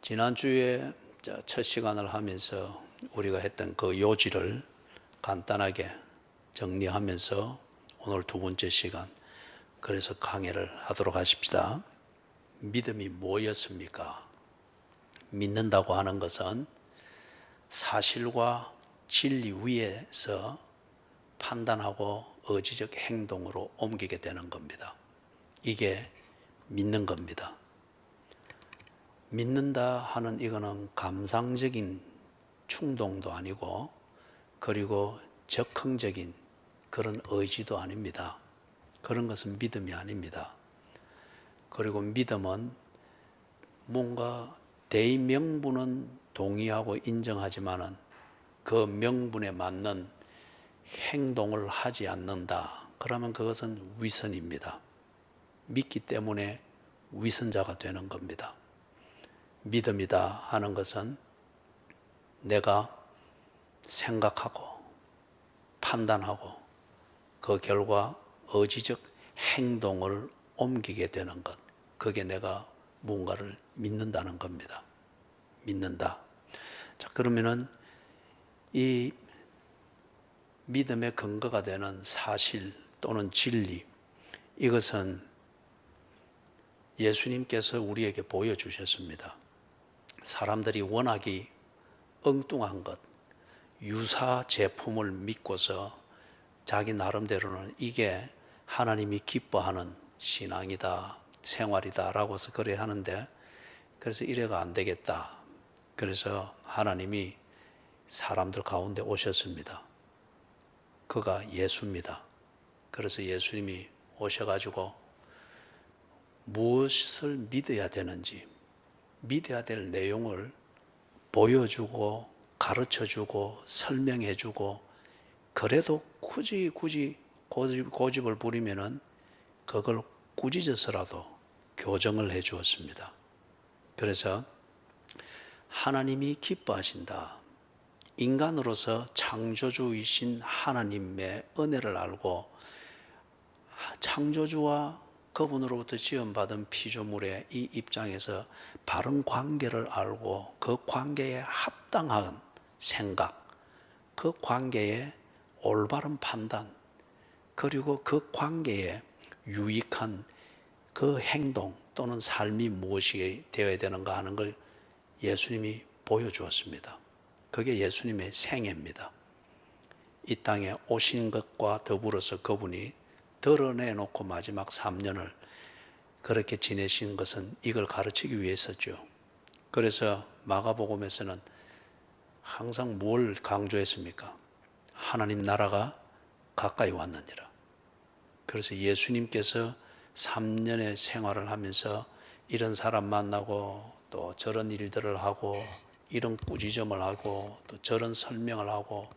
지난주에 첫 시간을 하면서 우리가 했던 그 요지를 간단하게 정리하면서 오늘 두 번째 시간, 그래서 강의를 하도록 하십시다. 믿음이 뭐였습니까? 믿는다고 하는 것은 사실과 진리 위에서 판단하고 의지적 행동으로 옮기게 되는 겁니다. 이게 믿는 겁니다. 믿는다 하는 이거는 감상적인 충동도 아니고, 그리고 적흥적인 그런 의지도 아닙니다. 그런 것은 믿음이 아닙니다. 그리고 믿음은 뭔가 대의명분은 동의하고 인정하지만은 그 명분에 맞는 행동을 하지 않는다. 그러면 그것은 위선입니다. 믿기 때문에 위선자가 되는 겁니다. 믿음이다 하는 것은 내가 생각하고 판단하고 그 결과 의지적 행동을 옮기게 되는 것, 그게 내가 무언가를 믿는다는 겁니다. 믿는다. 자, 그러면은 이 믿음의 근거가 되는 사실 또는 진리, 이것은 예수님께서 우리에게 보여주셨습니다. 사람들이 원하기 엉뚱한 것, 유사 제품을 믿고서 자기 나름대로는 이게 하나님이 기뻐하는 신앙이다, 생활이다 라고 해서 그래 하는데, 그래서 이래가 안 되겠다. 그래서 하나님이 사람들 가운데 오셨습니다. 그가 예수입니다. 그래서 예수님이 오셔가지고 무엇을 믿어야 되는지, 믿어야 될 내용을 보여주고 가르쳐주고 설명해주고, 그래도 굳이 고집을 부리면은 그걸 꾸짖어서라도 교정을 해 주었습니다. 그래서 하나님이 기뻐하신다. 인간으로서 창조주이신 하나님의 은혜를 알고 창조주와 그분으로부터 지원받은 피조물의 이 입장에서 바른 관계를 알고 그 관계에 합당한 생각, 그 관계에 올바른 판단, 그리고 그 관계에 유익한 그 행동 또는 삶이 무엇이 되어야 되는가 하는 걸 예수님이 보여주었습니다. 그게 예수님의 생애입니다. 이 땅에 오신 것과 더불어서 그분이 드러내놓고 마지막 3년을 그렇게 지내신 것은 이걸 가르치기 위해서죠. 그래서 마가복음에서는 항상 뭘 강조했습니까? 하나님 나라가 가까이 왔느니라. 그래서 예수님께서 3년의 생활을 하면서 이런 사람 만나고 또 저런 일들을 하고 이런 꾸지점을 하고 또 저런 설명을 하고,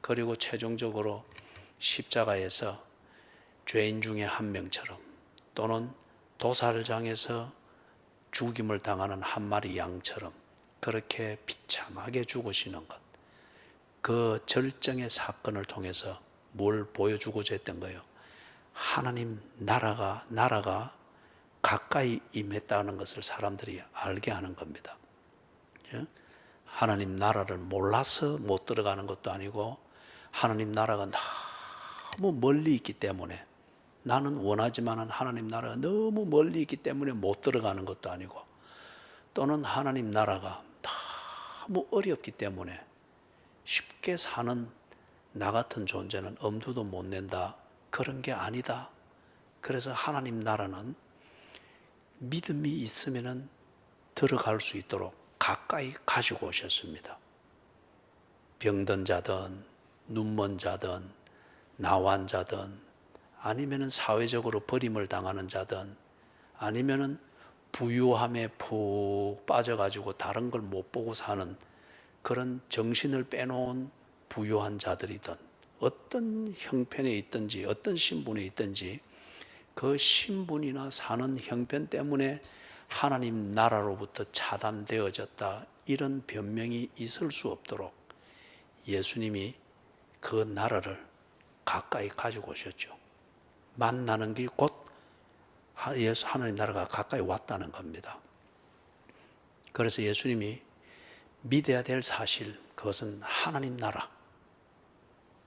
그리고 최종적으로 십자가에서 죄인 중에 한 명처럼 또는 도살장에서 죽임을 당하는 한 마리 양처럼 그렇게 비참하게 죽으시는 것, 그 절정의 사건을 통해서 뭘 보여주고자 했던 거예요? 하나님 나라가 가까이 임했다는 것을 사람들이 알게 하는 겁니다. 하나님 나라를 몰라서 못 들어가는 것도 아니고, 하나님 나라가 너무 멀리 있기 때문에, 나는 원하지만 하나님 나라가 너무 멀리 있기 때문에 못 들어가는 것도 아니고, 또는 하나님 나라가 너무 어렵기 때문에 쉽게 사는 나 같은 존재는 엄두도 못 낸다, 그런 게 아니다. 그래서 하나님 나라는 믿음이 있으면 들어갈 수 있도록 가까이 가지고 오셨습니다. 병든 자든 눈먼 자든 나환 자든, 아니면 사회적으로 버림을 당하는 자든, 아니면 부유함에 푹 빠져가지고 다른 걸 못 보고 사는 그런 정신을 빼놓은 부유한 자들이든, 어떤 형편에 있든지 어떤 신분에 있든지 그 신분이나 사는 형편 때문에 하나님 나라로부터 차단되어졌다, 이런 변명이 있을 수 없도록 예수님이 그 나라를 가까이 가지고 오셨죠. 만나는 게 곧 하나님 나라가 가까이 왔다는 겁니다. 그래서 예수님이 믿어야 될 사실, 그것은 하나님 나라,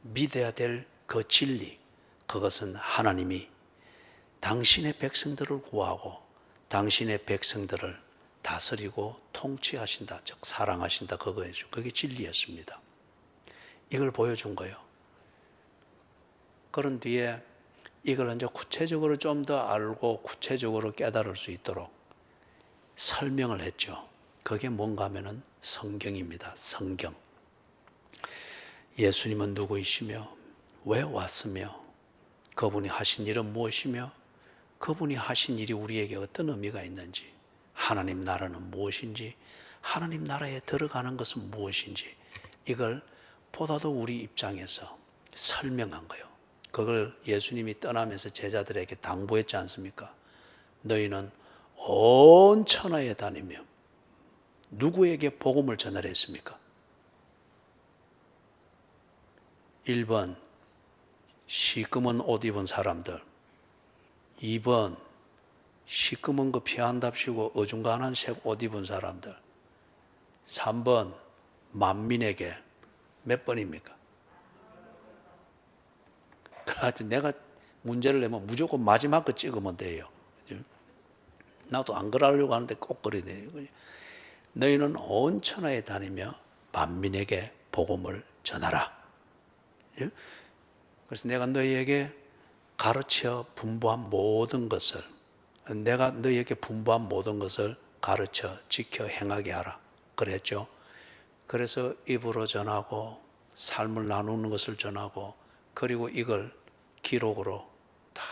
믿어야 될 그 진리, 그것은 하나님이 당신의 백성들을 구하고 당신의 백성들을 다스리고 통치하신다, 즉 사랑하신다, 그거예요. 그게 진리였습니다. 이걸 보여준 거예요. 그런 뒤에 이걸 이제 구체적으로 좀 더 알고 구체적으로 깨달을 수 있도록 설명을 했죠. 그게 뭔가 하면은 성경입니다. 성경. 예수님은 누구이시며 왜 왔으며 그분이 하신 일은 무엇이며 그분이 하신 일이 우리에게 어떤 의미가 있는지, 하나님 나라는 무엇인지, 하나님 나라에 들어가는 것은 무엇인지, 이걸 보다도 우리 입장에서 설명한 거예요. 그걸 예수님이 떠나면서 제자들에게 당부했지 않습니까? 너희는 온 천하에 다니며 누구에게 복음을 전하랬습니까? 1번 시꺼먼 옷 입은 사람들, 2번 시꺼먼 거 피한답시고 어중간한 색 옷 입은 사람들, 3번 만민에게 몇 번입니까? 하여튼 내가 문제를 내면 무조건 마지막 거 찍으면 돼요. 나도 안 그러려고 하는데 꼭 그래야 돼요. 너희는 온 천하에 다니며 만민에게 복음을 전하라. 그래서 내가 너희에게 가르쳐 분부한 모든 것을, 내가 너희에게 분부한 모든 것을 가르쳐 지켜 행하게 하라 그랬죠. 그래서 입으로 전하고 삶을 나누는 것을 전하고, 그리고 이걸 기록으로 다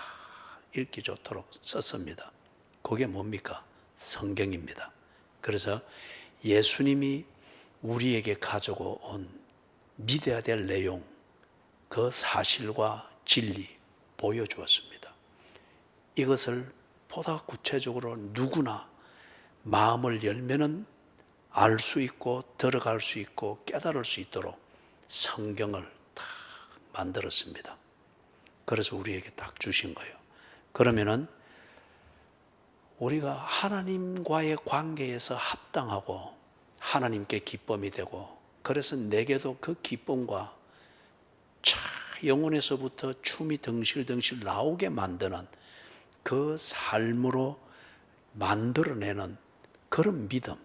읽기 좋도록 썼습니다. 그게 뭡니까? 성경입니다. 그래서 예수님이 우리에게 가지고 온 믿어야 될 내용, 그 사실과 진리 보여주었습니다. 이것을 보다 구체적으로 누구나 마음을 열면은 알 수 있고 들어갈 수 있고 깨달을 수 있도록 성경을 다 만들었습니다. 그래서 우리에게 딱 주신 거예요. 그러면은 우리가 하나님과의 관계에서 합당하고 하나님께 기쁨이 되고, 그래서 내게도 그 기쁨과 영혼에서부터 춤이 덩실덩실 나오게 만드는 그 삶으로 만들어내는 그런 믿음,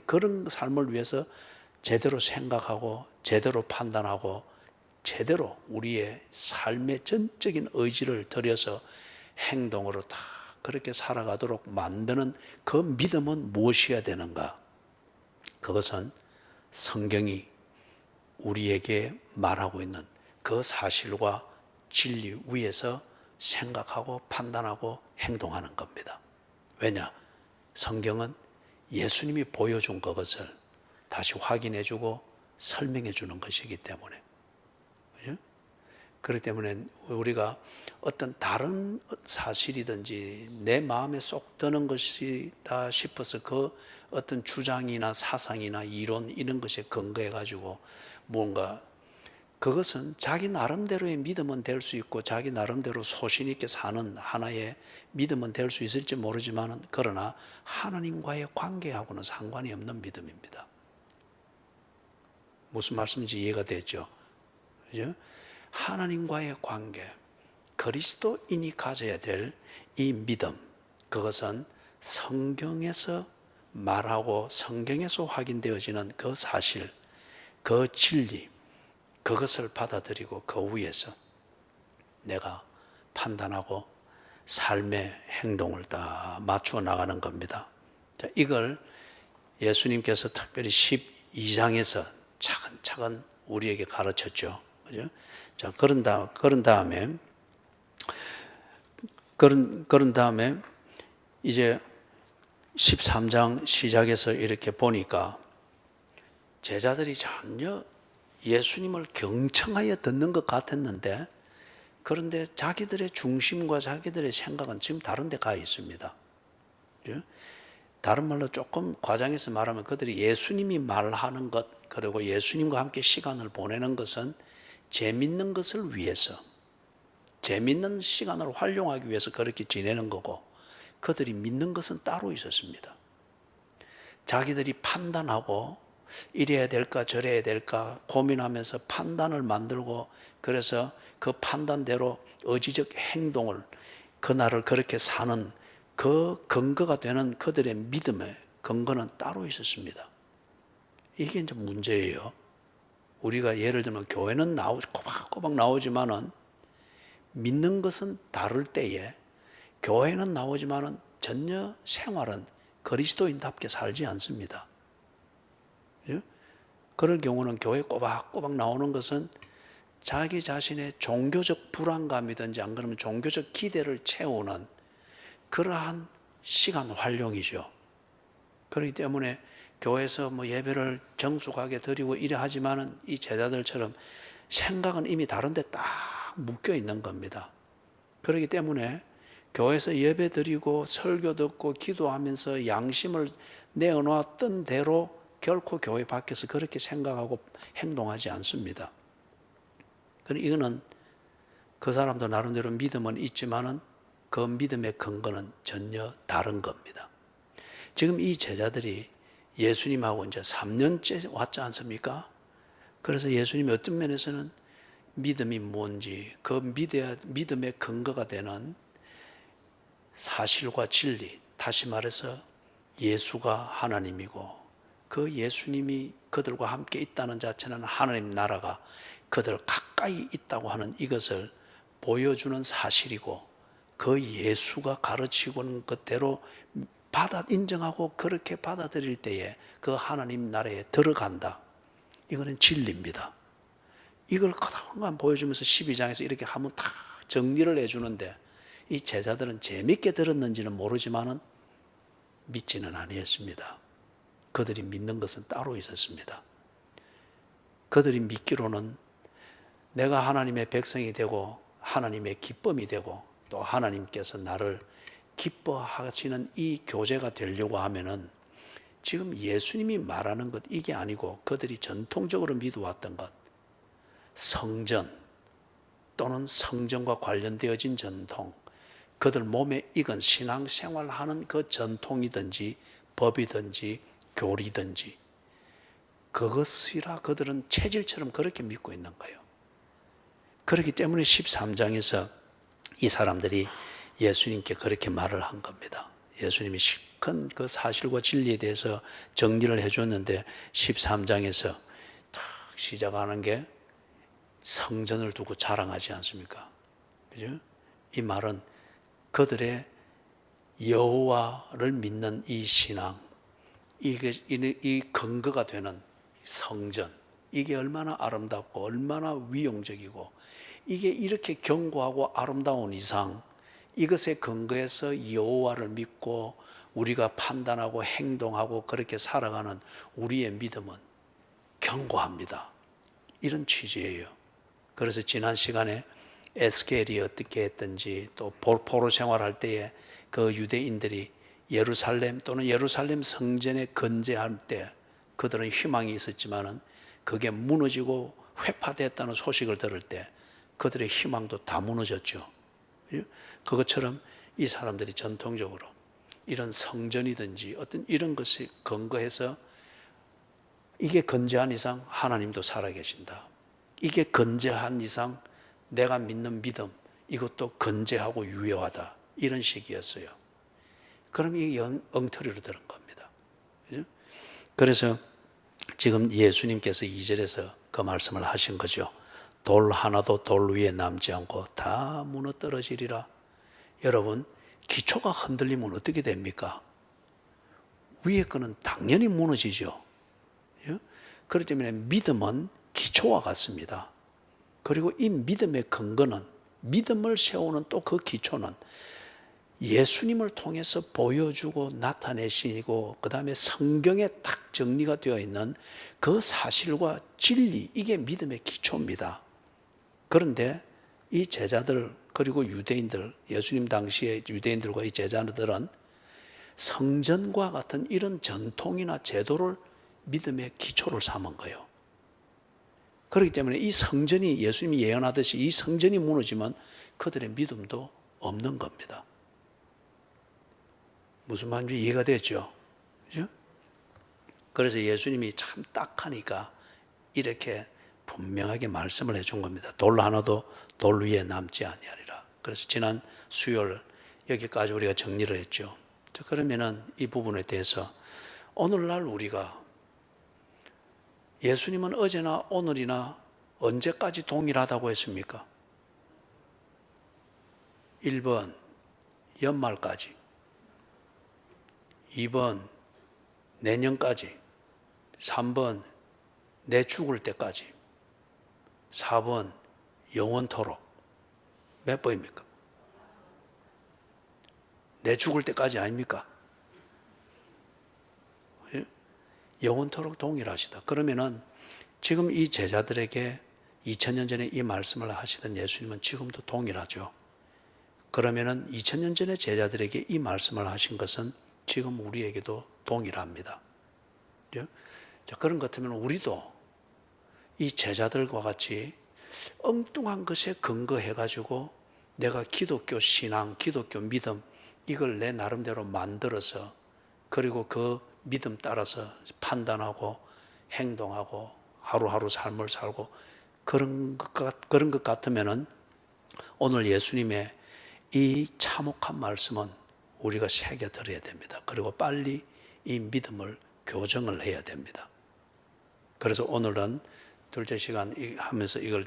그런 삶을 위해서 제대로 생각하고 제대로 판단하고 제대로 우리의 삶의 전적인 의지를 들여서 행동으로 다 그렇게 살아가도록 만드는 그 믿음은 무엇이어야 되는가? 그것은 성경이 우리에게 말하고 있는 그 사실과 진리 위에서 생각하고 판단하고 행동하는 겁니다. 왜냐? 성경은 예수님이 보여준 그것을 다시 확인해주고 설명해주는 것이기 때문에. 그렇죠? 그렇기 때문에 우리가 어떤 다른 사실이든지 내 마음에 쏙 드는 것이다 싶어서 그 어떤 주장이나 사상이나 이론 이런 것에 근거해 가지고 뭔가, 그것은 자기 나름대로의 믿음은 될 수 있고 자기 나름대로 소신 있게 사는 하나의 믿음은 될 수 있을지 모르지만, 그러나 하나님과의 관계하고는 상관이 없는 믿음입니다. 무슨 말씀인지 이해가 됐죠? 그죠? 하나님과의 관계, 그리스도인이 가져야 될 이 믿음, 그것은 성경에서 말하고 성경에서 확인되어지는 그 사실, 그 진리, 그것을 받아들이고 그 위에서 내가 판단하고 삶의 행동을 다 맞추어 나가는 겁니다. 자, 이걸 예수님께서 특별히 12장에서 차근차근 우리에게 가르쳤죠. 그죠? 자, 그런 다음에 이제 13장 시작해서 이렇게 보니까 제자들이 전혀 예수님을 경청하여 듣는 것 같았는데, 그런데 자기들의 중심과 자기들의 생각은 지금 다른 데 가 있습니다. 다른 말로 조금 과장해서 말하면 그들이 예수님이 말하는 것, 그리고 예수님과 함께 시간을 보내는 것은 재밌는 것을 위해서, 재밌는 시간을 활용하기 위해서 그렇게 지내는 거고, 그들이 믿는 것은 따로 있었습니다. 자기들이 판단하고 이래야 될까 저래야 될까 고민하면서 판단을 만들고, 그래서 그 판단대로 의지적 행동을, 그날을 그렇게 사는 그 근거가 되는 그들의 믿음의 근거는 따로 있었습니다. 이게 이제 문제예요. 우리가 예를 들면 교회는 꼬박꼬박 나오지만은 믿는 것은 다를 때에 교회는 나오지만은 전혀 생활은 그리스도인답게 살지 않습니다. 그럴 경우는 교회 꼬박꼬박 나오는 것은 자기 자신의 종교적 불안감이든지 안 그러면 종교적 기대를 채우는 그러한 시간 활용이죠. 그렇기 때문에 교회에서 예배를 정숙하게 드리고 이래 하지만은 이 제자들처럼 생각은 이미 다른데 딱 묶여 있는 겁니다. 그렇기 때문에 교회에서 예배 드리고 설교 듣고 기도하면서 양심을 내어놓았던 대로 결코 교회 밖에서 그렇게 생각하고 행동하지 않습니다. 이거는 그 사람도 나름대로 믿음은 있지만은 그 믿음의 근거는 전혀 다른 겁니다. 지금 이 제자들이 예수님하고 이제 3년째 왔지 않습니까? 그래서 예수님이 어떤 면에서는 믿음이 뭔지, 그 믿음의 근거가 되는 사실과 진리, 다시 말해서 예수가 하나님이고 그 예수님이 그들과 함께 있다는 자체는 하나님 나라가 그들 가까이 있다고 하는 이것을 보여주는 사실이고, 그 예수가 가르치고는 그대로 인정하고 그렇게 받아들일 때에 그 하나님 나라에 들어간다. 이거는 진리입니다. 이걸 그동안 보여주면서 12장에서 이렇게 하면 다 정리를 해주는데, 이 제자들은 재밌게 들었는지는 모르지만은 믿지는 아니었습니다. 그들이 믿는 것은 따로 있었습니다. 그들이 믿기로는 내가 하나님의 백성이 되고 하나님의 기쁨이 되고 또 하나님께서 나를 기뻐하시는 이 교제가 되려고 하면은 지금 예수님이 말하는 것 이게 아니고 그들이 전통적으로 믿어왔던 것, 성전 또는 성전과 관련되어진 전통, 그들 몸에 익은 신앙생활하는 그 전통이든지 법이든지 교리든지 그것이라 그들은 체질처럼 그렇게 믿고 있는 거예요. 그렇기 때문에 13장에서 이 사람들이 예수님께 그렇게 말을 한 겁니다. 예수님이 큰 그 사실과 진리에 대해서 정리를 해줬는데 13장에서 탁 시작하는 게 성전을 두고 자랑하지 않습니까? 그죠? 이 말은 그들의 여호와를 믿는 이 신앙, 이 근거가 되는 성전, 이게 얼마나 아름답고 얼마나 위용적이고 이게 이렇게 견고하고 아름다운 이상 이것에 근거해서 여호와를 믿고 우리가 판단하고 행동하고 그렇게 살아가는 우리의 믿음은 견고합니다. 이런 취지예요. 그래서 지난 시간에 에스겔이 어떻게 했든지 또 포로 생활할 때에 그 유대인들이 예루살렘 또는 예루살렘 성전에 건재할 때 그들은 희망이 있었지만은 그게 무너지고 회파됐다는 소식을 들을 때 그들의 희망도 다 무너졌죠. 그것처럼 이 사람들이 전통적으로 이런 성전이든지 어떤 이런 것에 근거해서 이게 건재한 이상 하나님도 살아계신다. 이게 건재한 이상 내가 믿는 믿음 이것도 건재하고 유효하다. 이런 식이었어요. 그럼 이게 엉터리로 들은 겁니다. 그래서 지금 예수님께서 2절에서 그 말씀을 하신 거죠. 돌 하나도 돌 위에 남지 않고 다 무너뜨러지리라. 여러분, 기초가 흔들리면 어떻게 됩니까? 위에 거는 당연히 무너지죠. 그렇기 때문에 믿음은 기초와 같습니다. 그리고 이 믿음의 근거는, 믿음을 세우는 또 그 기초는 예수님을 통해서 보여주고 나타내시고 그 다음에 성경에 딱 정리가 되어 있는 그 사실과 진리, 이게 믿음의 기초입니다. 그런데 이 제자들 그리고 유대인들, 예수님 당시에 유대인들과 이 제자들은 성전과 같은 이런 전통이나 제도를 믿음의 기초를 삼은 거예요. 그렇기 때문에 이 성전이, 예수님이 예언하듯이 이 성전이 무너지면 그들의 믿음도 없는 겁니다. 무슨 말인지 이해가 됐죠? 그죠? 그래서 예수님이 참 딱하니까 이렇게 분명하게 말씀을 해준 겁니다. 돌 하나도 돌 위에 남지 아니하리라. 그래서 지난 수요일 여기까지 우리가 정리를 했죠. 자, 그러면은 이 부분에 대해서 오늘날 우리가 예수님은 어제나 오늘이나 언제까지 동일하다고 했습니까? 1번 연말까지, 2번 내년까지, 3번 내 죽을 때까지, 4번 영원토록. 몇 번입니까? 내 죽을 때까지 아닙니까? 영원토록 동일하시다. 그러면은 지금 이 제자들에게 2000년 전에 이 말씀을 하시던 예수님은 지금도 동일하죠. 그러면은 2000년 전에 제자들에게 이 말씀을 하신 것은 지금 우리에게도 동일합니다. 자, 그런 것 같으면 우리도 이 제자들과 같이 엉뚱한 것에 근거해가지고 내가 기독교 신앙, 기독교 믿음, 이걸 내 나름대로 만들어서 그리고 그 믿음 따라서 판단하고 행동하고 하루하루 삶을 살고 그런 것 같으면은 오늘 예수님의 이 참혹한 말씀은 우리가 새겨들어야 됩니다. 그리고 빨리 이 믿음을 교정을 해야 됩니다. 그래서 오늘은 둘째 시간 하면서 이걸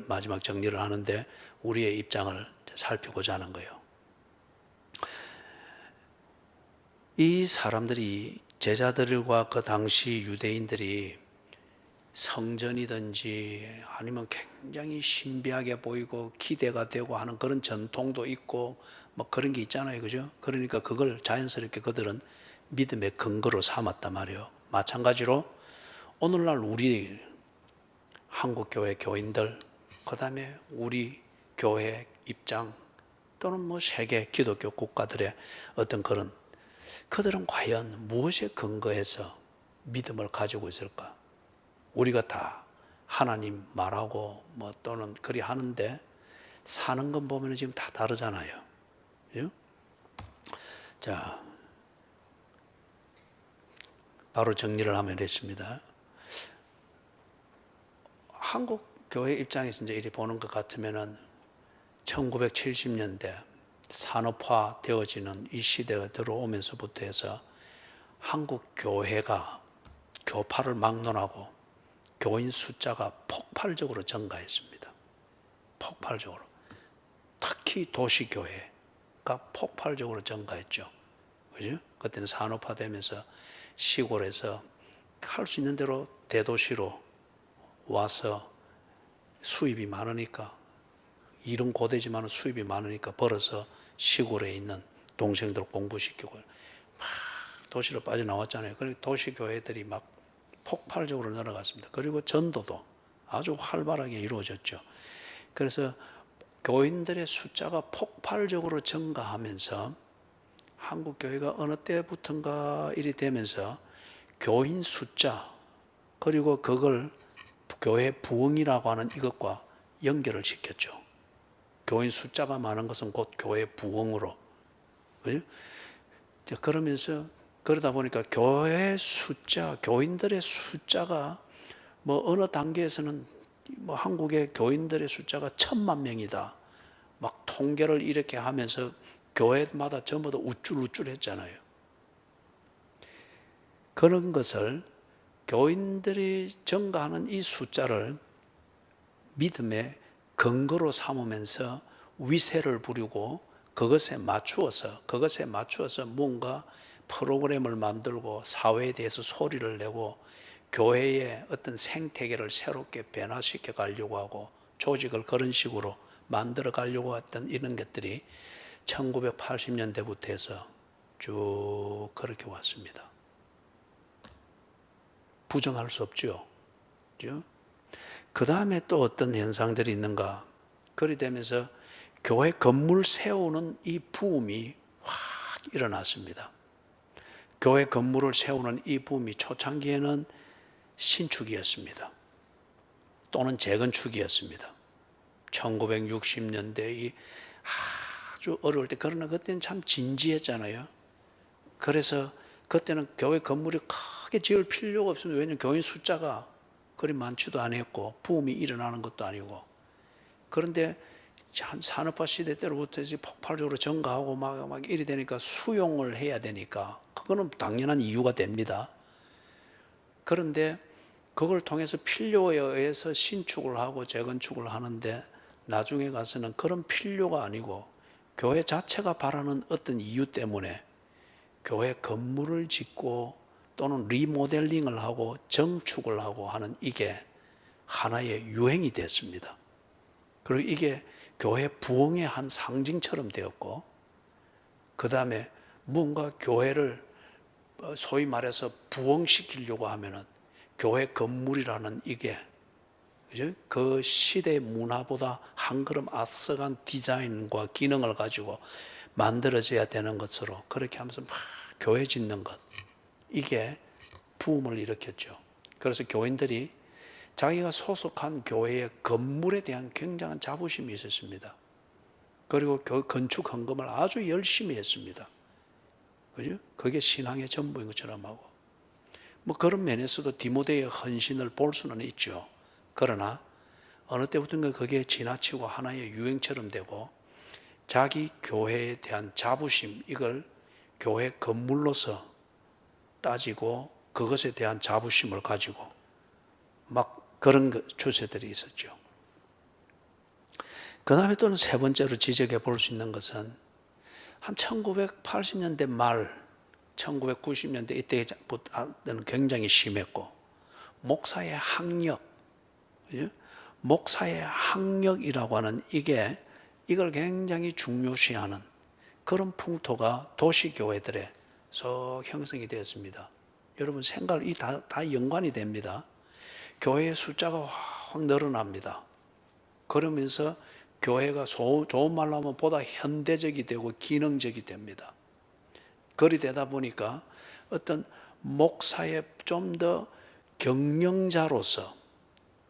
마지막 정리를 하는데 우리의 입장을 살피고자 하는 거예요. 이 사람들이 제자들과 그 당시 유대인들이 성전이든지 아니면 굉장히 신비하게 보이고 기대가 되고 하는 그런 전통도 있고 뭐 그런 게 있잖아요. 그죠? 그러니까 그걸 자연스럽게 그들은 믿음의 근거로 삼았단 말이에요. 마찬가지로 오늘날 우리 한국교회 교인들, 그 다음에 우리 교회 입장 또는 뭐 세계 기독교 국가들의 어떤 그런 그들은 과연 무엇에 근거해서 믿음을 가지고 있을까? 우리가 다 하나님 말하고 뭐 또는 그리 하는데 사는 건 보면 지금 다 다르잖아요. 그죠? 자, 바로 정리를 하면 됐습니다. 한국 교회 입장에서 이제 이리 보는 것 같으면은 1970년대 산업화 되어지는 이 시대가 들어오면서부터 해서 한국 교회가 교파를 막론하고 교인 숫자가 폭발적으로 증가했습니다. 폭발적으로. 특히 도시교회가 폭발적으로 증가했죠. 그죠? 그때는 산업화되면서 시골에서 할 수 있는 대로 대도시로 와서 수입이 많으니까 일은 고되지만 수입이 많으니까 벌어서 시골에 있는 동생들 공부시키고 막 도시로 빠져나왔잖아요. 그리고 도시교회들이 막 폭발적으로 늘어갔습니다. 그리고 전도도 아주 활발하게 이루어졌죠. 그래서 교인들의 숫자가 폭발적으로 증가하면서 한국 교회가 어느 때부턴가 이리 되면서 교인 숫자 그리고 그걸 교회 부흥이라고 하는 이것과 연결을 시켰죠. 교인 숫자가 많은 것은 곧 교회 부흥으로. 그죠? 그러면서 그러다 보니까 교회 숫자, 교인들의 숫자가 뭐 어느 단계에서는 뭐 한국의 교인들의 숫자가 1000만 명이다. 막 통계를 이렇게 하면서 교회마다 전부 다 우쭐우쭐했잖아요. 그런 것을 교인들이 증가하는 이 숫자를 믿음의 근거로 삼으면서 위세를 부리고 그것에 맞추어서 뭔가 프로그램을 만들고 사회에 대해서 소리를 내고 교회의 어떤 생태계를 새롭게 변화시켜 가려고 하고 조직을 그런 식으로 만들어 가려고 했던 이런 것들이 1980년대부터 해서 쭉 그렇게 왔습니다. 부정할 수 없죠. 그 다음에 또 어떤 현상들이 있는가? 그리 되면서 교회 건물 세우는 이 부음이 확 일어났습니다. 교회 건물을 세우는 이 부음이 초창기에는 신축이었습니다. 또는 재건축이었습니다. 1960년대 아주 어려울 때, 그러나 그때는 참 진지했잖아요. 그래서 그때는 교회 건물이 크게 지을 필요가 없습니다. 왜냐하면 교인 숫자가 그리 많지도 않았고 부흥이 일어나는 것도 아니고. 그런데 한 산업화 시대 때로부터 이제 폭발적으로 증가하고 막 이래 되니까 수용을 해야 되니까 그거는 당연한 이유가 됩니다. 그런데 그걸 통해서 필요에 의해서 신축을 하고 재건축을 하는데 나중에 가서는 그런 필요가 아니고 교회 자체가 바라는 어떤 이유 때문에 교회 건물을 짓고 또는 리모델링을 하고 정축을 하고 하는 이게 하나의 유행이 됐습니다. 그리고 이게 교회 부흥의 한 상징처럼 되었고, 그 다음에 뭔가 교회를 소위 말해서 부흥시키려고 하면은 교회 건물이라는 이게 그죠? 그 시대의 문화보다 한 걸음 앞서간 디자인과 기능을 가지고 만들어져야 되는 것으로 그렇게 하면서 막 교회 짓는 것, 이게 붐을 일으켰죠. 그래서 교인들이 자기가 소속한 교회의 건물에 대한 굉장한 자부심이 있었습니다. 그리고 건축 헌금을 아주 열심히 했습니다. 그죠? 그게 신앙의 전부인 것처럼 하고. 뭐 그런 면에서도 디모데의 헌신을 볼 수는 있죠. 그러나 어느 때부터인가 그게 지나치고 하나의 유행처럼 되고 자기 교회에 대한 자부심, 이걸 교회 건물로서 따지고 그것에 대한 자부심을 가지고 막 그런 추세들이 있었죠. 그 다음에 또는 세 번째로 지적해 볼 수 있는 것은 한 1980년대 말 1990년대 이때는 굉장히 심했고 목사의 학력, 목사의 학력이라고 하는 이걸 굉장히 중요시하는 그런 풍토가 도시교회들에 sok 형성이 되었습니다. 여러분 생각, 다 연관이 됩니다. 교회의 숫자가 확 늘어납니다. 그러면서 교회가 좋은 말로 하면 보다 현대적이 되고 기능적이 됩니다. 그리 되다 보니까 어떤 목사의 좀 더 경영자로서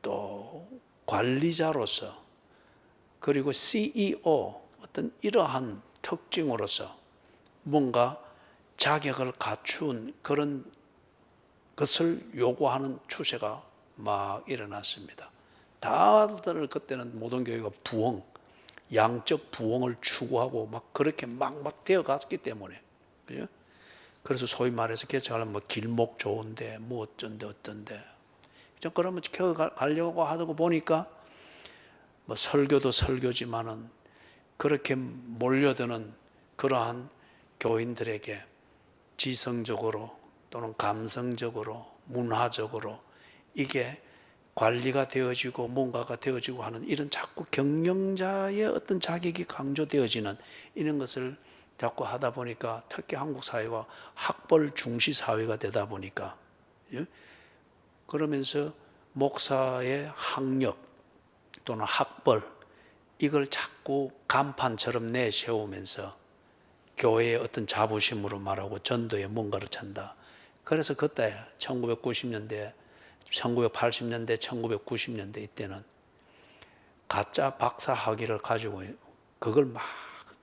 또 관리자로서 그리고 CEO 어떤 이러한 특징으로서 뭔가 자격을 갖춘 그런 것을 요구하는 추세가 막 일어났습니다. 다들 그때는 모든 교회가 부흥, 양적 부흥을 추구하고 막 그렇게 막 되어 갔기 때문에. 그죠? 그래서 소위 말해서 개척하려면 뭐 길목 좋은데 뭐 어쩐데 그러면 교회 가려고 하고 보니까 뭐 설교도 설교지만은 그렇게 몰려드는 그러한 교인들에게 지성적으로 또는 감성적으로 문화적으로 이게 관리가 되어지고 뭔가가 되어지고 하는 이런 자꾸 경영자의 어떤 자격이 강조되어지는 이런 것을 자꾸 하다 보니까 특히 한국 사회가 학벌 중시 사회가 되다 보니까 그러면서 목사의 학력 또는 학벌 이걸 자꾸 간판처럼 내세우면서 교회의 어떤 자부심으로 말하고 전도에 뭔가를 찬다. 그래서 그때 1990년대, 1980년대, 1990년대 이때는 가짜 박사 학위를 가지고 그걸 막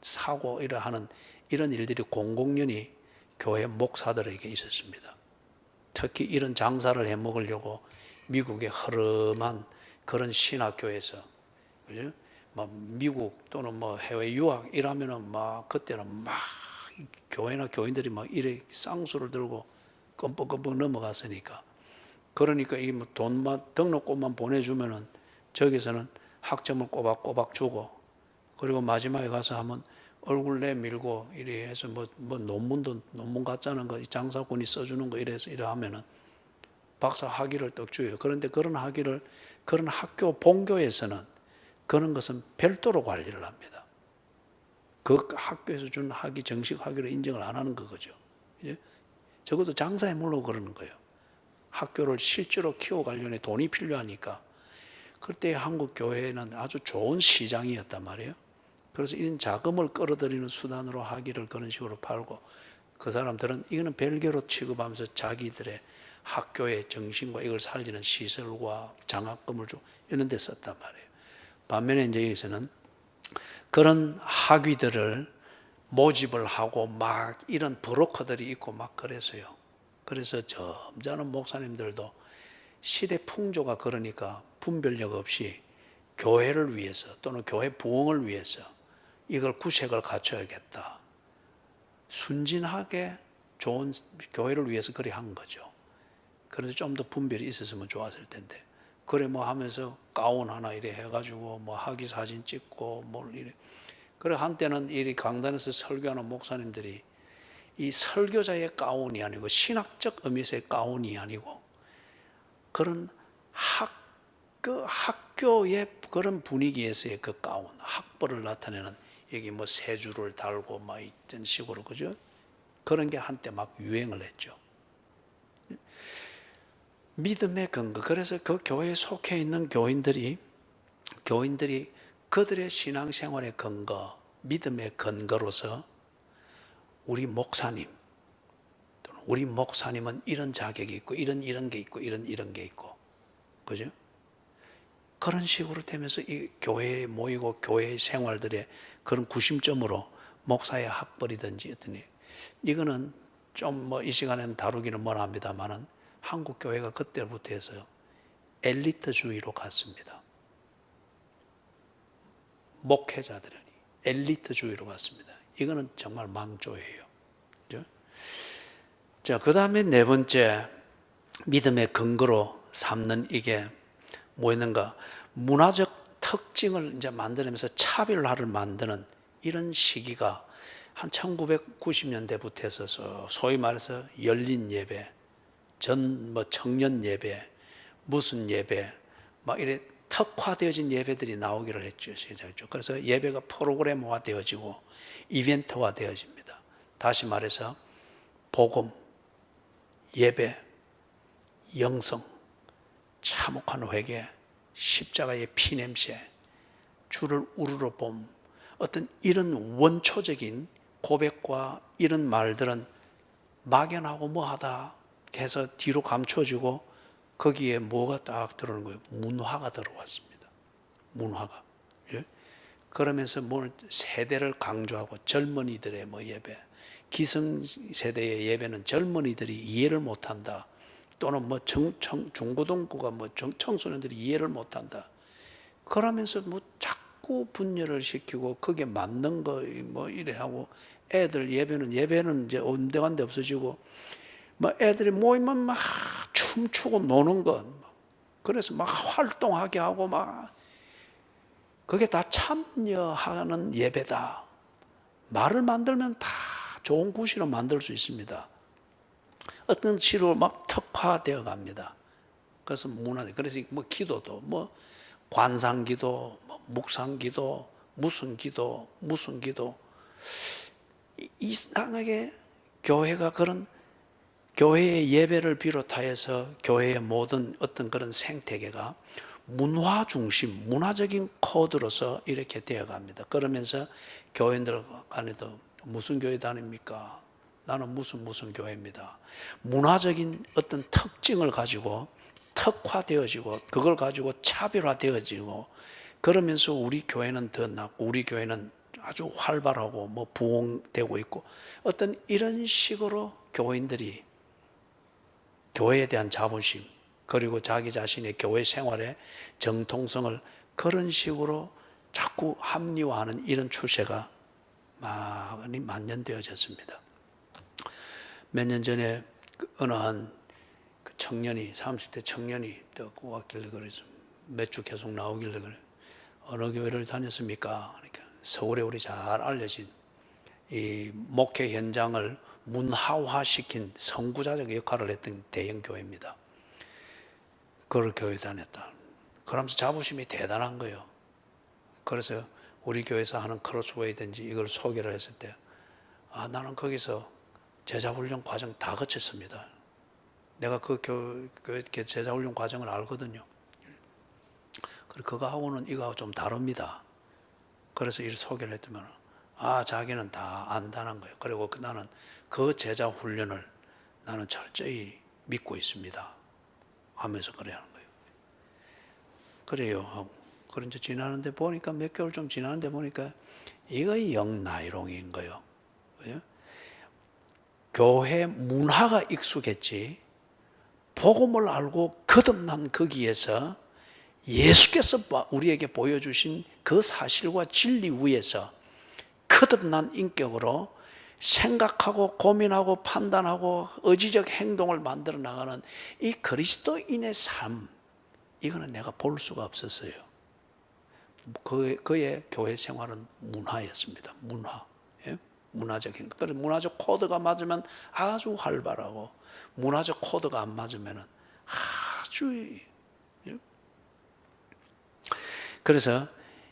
사고 하는 이런 일들이 공공연히 교회 목사들에게 있었습니다. 특히 이런 장사를 해 먹으려고 미국의 흐름한 그런 신학교에서, 그죠? 막 미국 또는 뭐 해외 유학 이러면은 막 그때는 막 교회나 교인들이 막 이래 쌍수를 들고 껌뻑껌뻑 넘어갔으니까. 그러니까 이 뭐 돈만 등록금만 보내주면은 저기서는 학점을 꼬박꼬박 주고 그리고 마지막에 가서 한번 얼굴 내밀고 이래 해서 뭐 논문 같자는 거 장사꾼이 써주는 거 이래서 이래 하면은 박사 학위를 떡 줘요. 그런데 그런 학위를 그런 학교 본교에서는 그런 것은 별도로 관리를 합니다. 그 학교에서 준 학위 정식 학위로 인정을 안 하는 거죠. 적어도 장사에 물로 그러는 거예요. 학교를 실제로 키워가려면 돈이 필요하니까. 그때 한국 교회는 아주 좋은 시장이었단 말이에요. 그래서 이런 자금을 끌어들이는 수단으로 학위를 그런 식으로 팔고 그 사람들은 이거는 별개로 취급하면서 자기들의 학교의 정신과 이걸 살리는 시설과 장학금을 주고 이런 데 썼단 말이에요. 반면에 이제 여기서는 그런 학위들을 모집을 하고 막 이런 브로커들이 있고 막 그랬어요. 그래서 점잖은 목사님들도 시대 풍조가 그러니까 분별력 없이 교회를 위해서 또는 교회 부흥을 위해서 이걸 구색을 갖춰야겠다. 순진하게 좋은 교회를 위해서 그리 한 거죠. 그래서 좀 더 분별이 있었으면 좋았을 텐데. 그래 뭐 하면서 가운 하나 이래 해가지고 뭐 하기 사진 찍고 뭘 이래. 그래 한때는 이 강단에서 설교하는 목사님들이 이 설교자의 가운이 아니고 신학적 의미에서의 가운이 아니고 그런 학교의 그런 분위기에서의 그 가운, 학벌을 나타내는 여기 뭐 세 줄을 달고 막 이런 식으로 그죠? 그런 게 한때 막 유행을 했죠. 믿음의 근거. 그래서 그 교회에 속해 있는 교인들이 그들의 신앙생활의 근거, 믿음의 근거로서 우리 목사님, 우리 목사님은 이런 자격이 있고 이런 게 있고 이런 게 있고 그죠? 그런 식으로 되면서 이 교회에 모이고 교회의 생활들의 그런 구심점으로 목사의 학벌이든지 어떤 이거는 좀 뭐 이 시간에는 다루기는 뭐합니다만은 한국 교회가 그때부터 해서 엘리트주의로 갔습니다. 목회자들은 엘리트주의로 갔습니다. 이거는 정말 망조예요. 그죠? 자, 그 다음에 네 번째 믿음의 근거로 삼는 이게 뭐였는가? 문화적 특징을 이제 만들면서 차별화를 만드는 이런 시기가 한 1990년대부터 해서 소위 말해서 열린 예배, 청년 예배, 무슨 예배, 막 이래 특화되어진 예배들이 나오기를 했죠. 그래서 예배가 프로그램화 되어지고 이벤트화 되어집니다. 다시 말해서 복음, 예배, 영성, 참혹한 회개, 십자가의 피냄새, 주를 우러러 봄, 어떤 이런 원초적인 고백과 이런 말들은 막연하고 뭐하다 해서 뒤로 감춰지고 거기에 뭐가 딱 들어오는 거예요? 문화가 들어왔습니다. 문화가. 예? 그러면서 뭘 세대를 강조하고 젊은이들의 뭐 예배, 기성세대의 예배는 젊은이들이 이해를 못한다. 또는 뭐 중고등부가 뭐 청소년들이 이해를 못한다. 그러면서 뭐 자꾸 분열을 시키고 그게 맞는 거 뭐 이래 하고 애들 예배는 이제 온데간데 없어지고 막 애들이 모이면 막 춤추고 노는 것 그래서 막 활동하게 하고 막 그게 다 참여하는 예배다. 말을 만들면 다 좋은 구시로 만들 수 있습니다. 어떤 시로 막 특화되어 갑니다. 그래서 그래서 뭐 기도도 뭐 관상기도, 뭐 묵상기도, 무슨 기도 이상하게 교회가 그런 교회의 예배를 비롯하여서 교회의 모든 어떤 그런 생태계가 문화 중심, 문화적인 코드로서 이렇게 되어 갑니다. 그러면서 교인들 간에도 무슨 교회 다닙니까? 나는 무슨 교회입니다. 문화적인 어떤 특징을 가지고 특화되어지고 그걸 가지고 차별화되어지고 그러면서 우리 교회는 더 낫고 우리 교회는 아주 활발하고 뭐 부흥되고 있고 어떤 이런 식으로 교인들이 교회에 대한 자부심 그리고 자기 자신의 교회 생활의 정통성을 그런 식으로 자꾸 합리화하는 이런 추세가 많이 만연되어졌습니다. 몇 년 전에 어느 한 청년이 30대 청년이 또 왔길래 그래서 몇 주 계속 나오길래 그래 어느 교회를 다녔습니까? 그러니까 서울에 우리 잘 알려진 이 목회 현장을 문화화시킨 선구자적 역할을 했던 대형 교회입니다. 그걸 교회 다녔다. 그러면서 자부심이 대단한 거예요. 그래서 우리 교회에서 하는 크로스웨이든지 이걸 소개를 했을 때 나는 거기서 제자훈련 과정 다 거쳤습니다. 내가 그 제자훈련 과정을 알거든요. 그리고 그거하고는 이거하고 좀 다릅니다. 그래서 이를 소개를 했더니 자기는 다 안다는 거예요. 그리고 나는 그 제자훈련을 나는 철저히 믿고 있습니다. 하면서 그래 하는 거예요. 그래요 하고 그런 이제 지나는데 보니까 몇 개월 좀 지나는데 보니까 이거 영 나이롱인 거예요. 그죠? 교회 문화가 익숙했지 복음을 알고 거듭난 거기에서 예수께서 우리에게 보여주신 그 사실과 진리 위에서 거듭난 인격으로 생각하고 고민하고 판단하고 의지적 행동을 만들어 나가는 이 그리스도인의 삶, 이거는 내가 볼 수가 없었어요. 그의 교회 생활은 문화였습니다. 문화. 예? 문화적인 것. 그래서 문화적 코드가 맞으면 아주 활발하고 문화적 코드가 안 맞으면 아주. 예? 그래서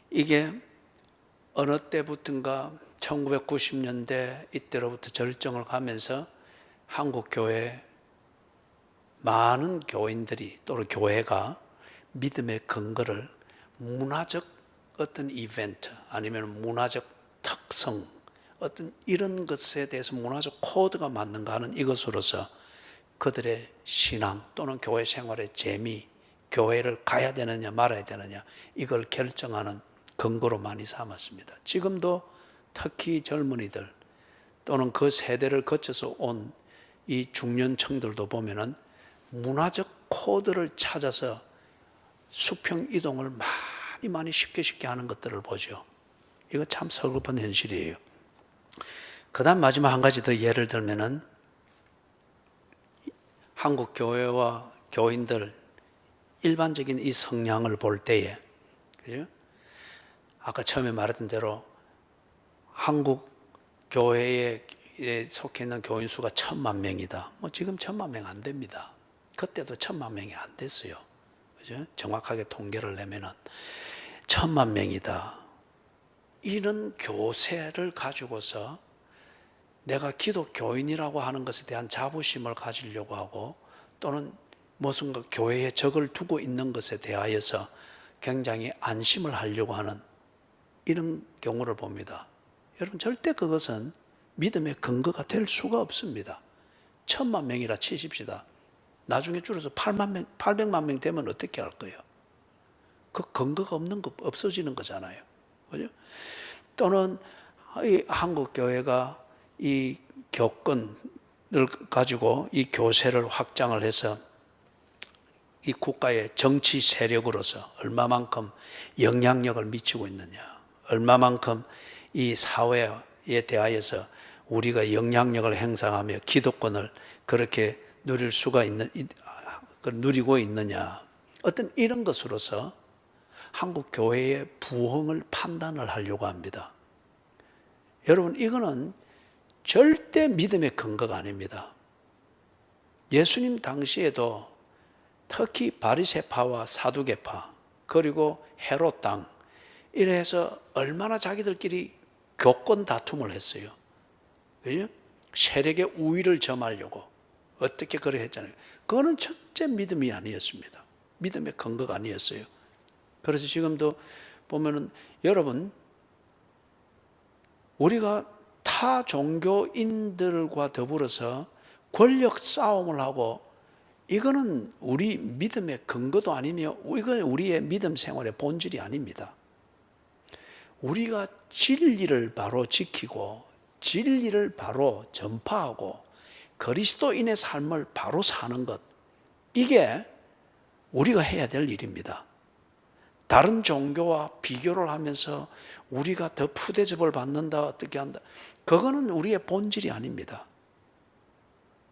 이게 어느 때부턴가 1990년대 이때로부터 절정을 가면서 한국 교회 많은 교인들이 또는 교회가 믿음의 근거를 문화적 어떤 이벤트 아니면 문화적 특성 어떤 이런 것에 대해서 문화적 코드가 맞는가 하는 이것으로서 그들의 신앙 또는 교회 생활의 재미, 교회를 가야 되느냐 말아야 되느냐 이걸 결정하는 근거로 많이 삼았습니다. 지금도 특히 젊은이들 또는 그 세대를 거쳐서 온 이 중년층들도 보면은 문화적 코드를 찾아서 수평 이동을 많이 쉽게 하는 것들을 보죠. 이거 참 서글픈 현실이에요. 그 다음 마지막 한 가지 더 예를 들면은 한국 교회와 교인들 일반적인 이 성향을 볼 때에, 그죠? 아까 처음에 말했던 대로 한국 교회에 속해 있는 교인 수가 1,000만 명이다. 지금 1,000만 명 안 됩니다. 그때도 1,000만 명이 안 됐어요. 그죠? 정확하게 통계를 내면은 1,000만 명이다. 이런 교세를 가지고서 내가 기독교인이라고 하는 것에 대한 자부심을 가지려고 하고 또는 무슨 교회에 적을 두고 있는 것에 대하여서 굉장히 안심을 하려고 하는 이런 경우를 봅니다. 여러분 절대 그것은 믿음의 근거가 될 수가 없습니다. 1,000만 명이라 치십시다. 나중에 줄여서 800만 명 되면 어떻게 할 거예요? 그 근거가 없는 거 없어지는 거잖아요. 그죠? 또는 이 한국 교회가 이 교권을 가지고 이 교세를 확장을 해서 이 국가의 정치 세력으로서 얼마만큼 영향력을 미치고 있느냐, 얼마만큼 이 사회에 대하여서 우리가 영향력을 행사하며 기득권을 그렇게 누리고 있느냐, 어떤 이런 것으로서 한국 교회의 부흥을 판단을 하려고 합니다. 여러분, 이거는 절대 믿음의 근거가 아닙니다. 예수님 당시에도 특히 바리새파와 사두개파 그리고 헤롯 당 이래서 얼마나 자기들끼리 교권 다툼을 했어요. 그죠? 세력의 우위를 점하려고 어떻게 그래 했잖아요. 그거는 첫째 믿음이 아니었습니다. 믿음의 근거가 아니었어요. 그래서 지금도 보면은 여러분 우리가 타 종교인들과 더불어서 권력 싸움을 하고 이거는 우리 믿음의 근거도 아니며 이건 우리의 믿음 생활의 본질이 아닙니다. 우리가 진리를 바로 지키고 진리를 바로 전파하고 그리스도인의 삶을 바로 사는 것, 이게 우리가 해야 될 일입니다. 다른 종교와 비교를 하면서 우리가 더 푸대접을 받는다 어떻게 한다, 그거는 우리의 본질이 아닙니다.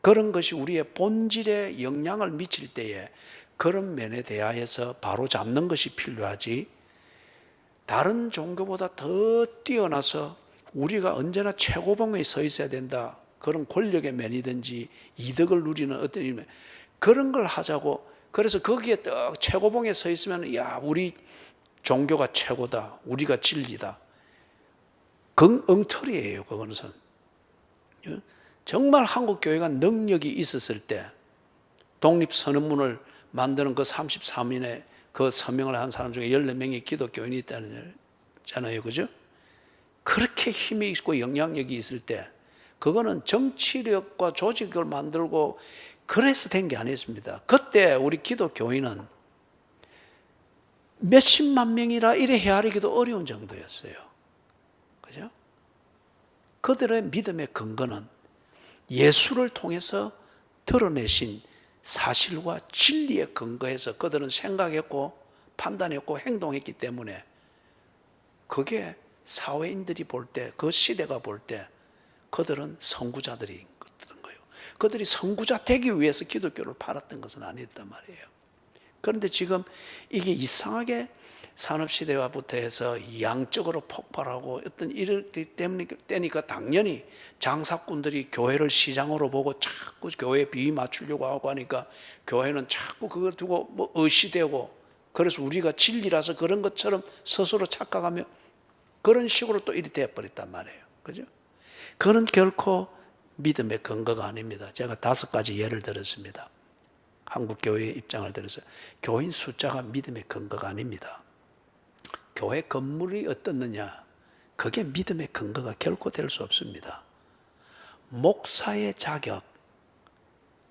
그런 것이 우리의 본질에 영향을 미칠 때에 그런 면에 대하여서 바로 잡는 것이 필요하지, 다른 종교보다 더 뛰어나서 우리가 언제나 최고봉에 서 있어야 된다, 그런 권력의 면이든지 이득을 누리는 어떤 일면 그런 걸 하자고, 그래서 거기에 딱 최고봉에 서 있으면 야, 우리 종교가 최고다, 우리가 진리다, 엉터리예요. 그거는 정말 한국 교회가 능력이 있었을 때 독립선언문을 만드는 그 33인의 그 서명을 한 사람 중에 14명이 기독교인이 있다잖아요. 그죠? 그렇게 힘이 있고 영향력이 있을 때 그거는 정치력과 조직을 만들고 그래서 된 게 아니었습니다. 그때 우리 기독교인은 몇십만 명이라 이래 헤아리기도 어려운 정도였어요. 그죠? 그들의 믿음의 근거는 예수를 통해서 드러내신 사실과 진리에 근거해서 그들은 생각했고 판단했고 행동했기 때문에 그게 사회인들이 볼 때, 그 시대가 볼 때 그들은 선구자들인 거예요. 그들이 선구자 되기 위해서 기독교를 팔았던 것은 아니었단 말이에요. 그런데 지금 이게 이상하게 산업시대화부터 해서 양적으로 폭발하고 어떤 이럴 때니까 당연히 장사꾼들이 교회를 시장으로 보고 자꾸 교회에 비위 맞추려고 하고 하니까 교회는 자꾸 그걸 두고 뭐 의시되고, 그래서 우리가 진리라서 그런 것처럼 스스로 착각하며 그런 식으로 또 이리 되어버렸단 말이에요. 그죠? 그는 결코 믿음의 근거가 아닙니다. 제가 5가지 예를 들었습니다. 한국교회의 입장을 들어서 교인 숫자가 믿음의 근거가 아닙니다. 교회 건물이 어떻느냐, 그게 믿음의 근거가 결코 될 수 없습니다. 목사의 자격,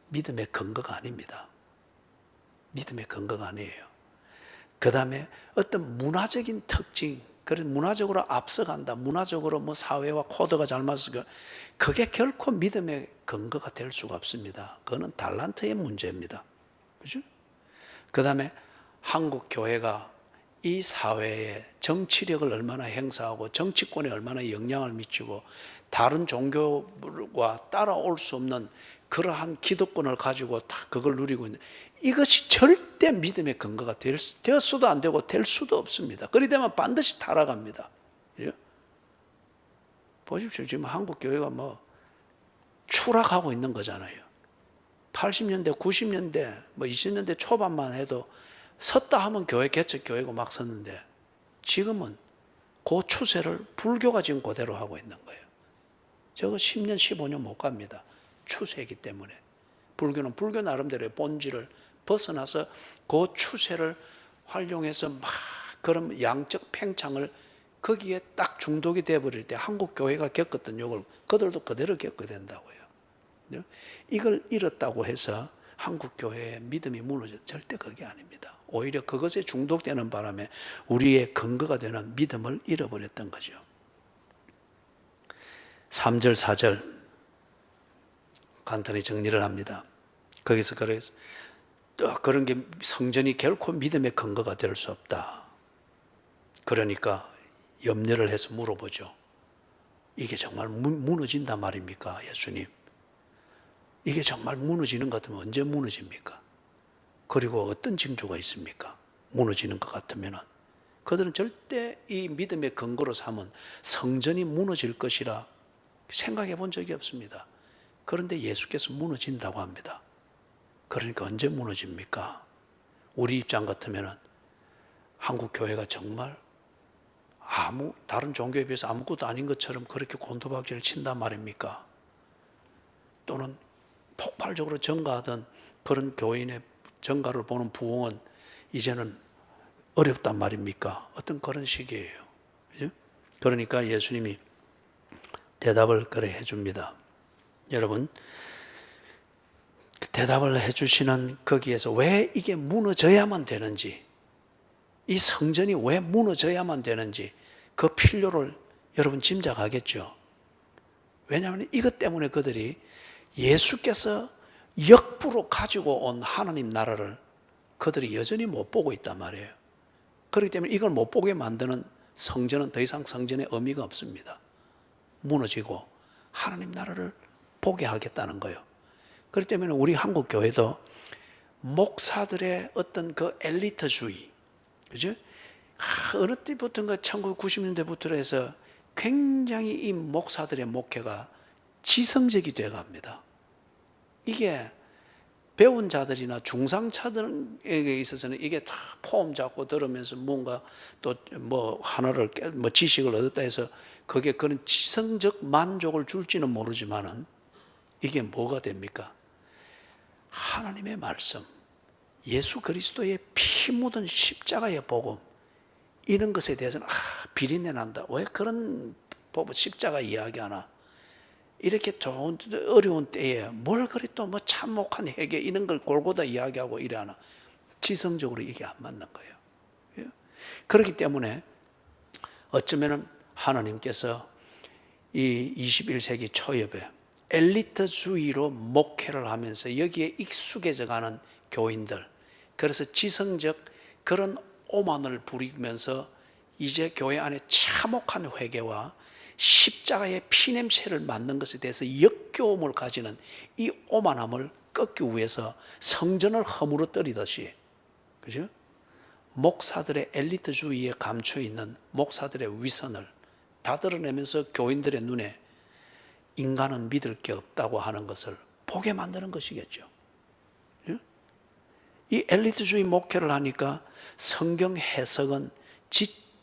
믿음의 근거가 아닙니다. 믿음의 근거가 아니에요. 그 다음에 어떤 문화적인 특징, 그런 문화적으로 앞서간다, 문화적으로 뭐 사회와 코드가 잘 맞으니까 그게 결코 믿음의 근거가 될 수가 없습니다. 그거는 달란트의 문제입니다. 그죠? 그 다음에 한국 교회가 이 사회에 정치력을 얼마나 행사하고 정치권에 얼마나 영향을 미치고 다른 종교와 따라올 수 없는 그러한 기득권을 가지고 다 그걸 누리고 있는, 이것이 절대 믿음의 근거가 되었어도 안 되고 될 수도 없습니다. 그리 되면 반드시 타락합니다. 예? 보십시오. 지금 한국 교회가 뭐 추락하고 있는 거잖아요. 80년대, 90년대, 뭐 20년대 초반만 해도 섰다 하면 교회 개척 교회고 막 섰는데 지금은 그 추세를 불교가 지금 그대로 하고 있는 거예요. 저거 10년, 15년 못 갑니다. 추세이기 때문에. 불교는 불교 나름대로의 본질을 벗어나서 그 추세를 활용해서 막 그런 양적 팽창을 거기에 딱 중독이 되어버릴 때 한국 교회가 겪었던 욕을 그들도 그대로 겪게 된다고요. 이걸 잃었다고 해서 한국 교회의 믿음이 무너져, 절대 그게 아닙니다. 오히려 그것에 중독되는 바람에 우리의 근거가 되는 믿음을 잃어버렸던 거죠. 3절, 4절 간단히 정리를 합니다. 거기서 그래서 그런 게 성전이 결코 믿음의 근거가 될 수 없다. 그러니까 염려를 해서 물어보죠. 이게 정말 무너진단 말입니까, 예수님? 이게 정말 무너지는 것 같으면 언제 무너집니까? 그리고 어떤 징조가 있습니까? 무너지는 것 같으면. 그들은 절대 이 믿음의 근거로 삼은 성전이 무너질 것이라 생각해 본 적이 없습니다. 그런데 예수께서 무너진다고 합니다. 그러니까 언제 무너집니까? 우리 입장 같으면 한국 교회가 정말 다른 종교에 비해서 아무것도 아닌 것처럼 그렇게 곤두박질을 친단 말입니까? 또는 폭발적으로 증가하던 그런 교인의 증가를 보는 부흥은 이제는 어렵단 말입니까? 어떤 그런 시기예요. 그죠? 그러니까 예수님이 대답을 그래 해줍니다. 여러분, 대답을 해주시는 거기에서 왜 이게 무너져야만 되는지, 이 성전이 왜 무너져야만 되는지 그 필요를 여러분 짐작하겠죠. 왜냐하면 이것 때문에 그들이 예수께서 역부로 가지고 온 하나님 나라를 그들이 여전히 못 보고 있단 말이에요. 그렇기 때문에 이걸 못 보게 만드는 성전은 더 이상 성전의 의미가 없습니다. 무너지고 하나님 나라를 보게 하겠다는 거예요. 그렇기 때문에 우리 한국 교회도 목사들의 어떤 그 엘리트주의, 그죠? 어느 때부터인가 1990년대부터 해서 굉장히 이 목사들의 목회가 지성적이 되어 갑니다. 이게 배운 자들이나 중상자들에게 있어서는 이게 다 폼 잡고 들으면서 뭔가 또 뭐 하나를 뭐 지식을 얻었다 해서 그게 그런 지성적 만족을 줄지는 모르지만은 이게 뭐가 됩니까? 하나님의 말씀, 예수 그리스도의 피 묻은 십자가의 복음, 이런 것에 대해서는 비린내 난다. 왜 그런 십자가 이야기하나? 이렇게 좋은 어려운 때에 뭘 그리 또 뭐 참혹한 회개 이런 걸 골고다 이야기하고 이래 하나? 지성적으로 이게 안 맞는 거예요. 그렇기 때문에 어쩌면은 하나님께서 이 21세기 초엽에 엘리트주의로 목회를 하면서 여기에 익숙해져 가는 교인들, 그래서 지성적 그런 오만을 부리면서 이제 교회 안에 참혹한 회개와 십자가의 피냄새를 맡는 것에 대해서 역겨움을 가지는 이 오만함을 꺾기 위해서 성전을 허물어뜨리듯이, 그죠? 목사들의 엘리트주의에 감춰 있는 목사들의 위선을 다 드러내면서 교인들의 눈에 인간은 믿을 게 없다고 하는 것을 보게 만드는 것이겠죠. 이 엘리트주의 목회를 하니까 성경 해석은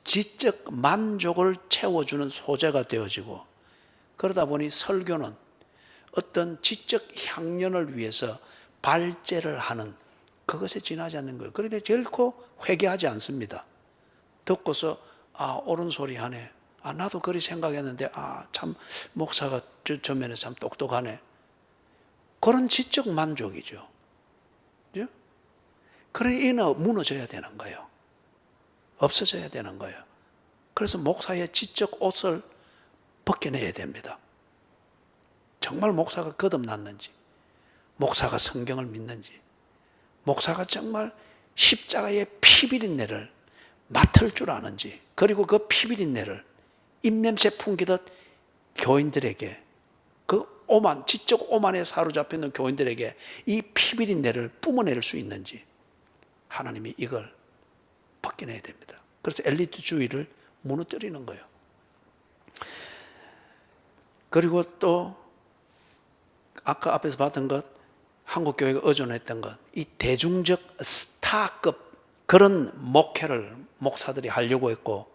지적 만족을 채워주는 소재가 되어지고, 그러다 보니 설교는 어떤 지적 향연을 위해서 발제를 하는 그것에 지나지 않는 거예요. 그런데 결코 회개하지 않습니다. 듣고서 옳은 소리 하네. 나도 그리 생각했는데 참 목사가 저 면에 참 똑똑하네. 그런 지적 만족이죠. 그죠? 그러니 이는 무너져야 되는 거예요. 없어져야 되는 거예요. 그래서 목사의 지적 옷을 벗겨내야 됩니다. 정말 목사가 거듭났는지, 목사가 성경을 믿는지, 목사가 정말 십자가의 피비린내를 맡을 줄 아는지, 그리고 그 피비린내를 입냄새 풍기듯 교인들에게, 그 지적 오만에 사로잡혀 있는 교인들에게 이 피비린내를 뿜어낼 수 있는지 하나님이 이걸 벗겨내야 됩니다. 그래서 엘리트주의를 무너뜨리는 거예요. 그리고 또 아까 앞에서 봤던 것, 한국교회가 의존했던 것, 이 대중적 스타급 그런 목회를 목사들이 하려고 했고,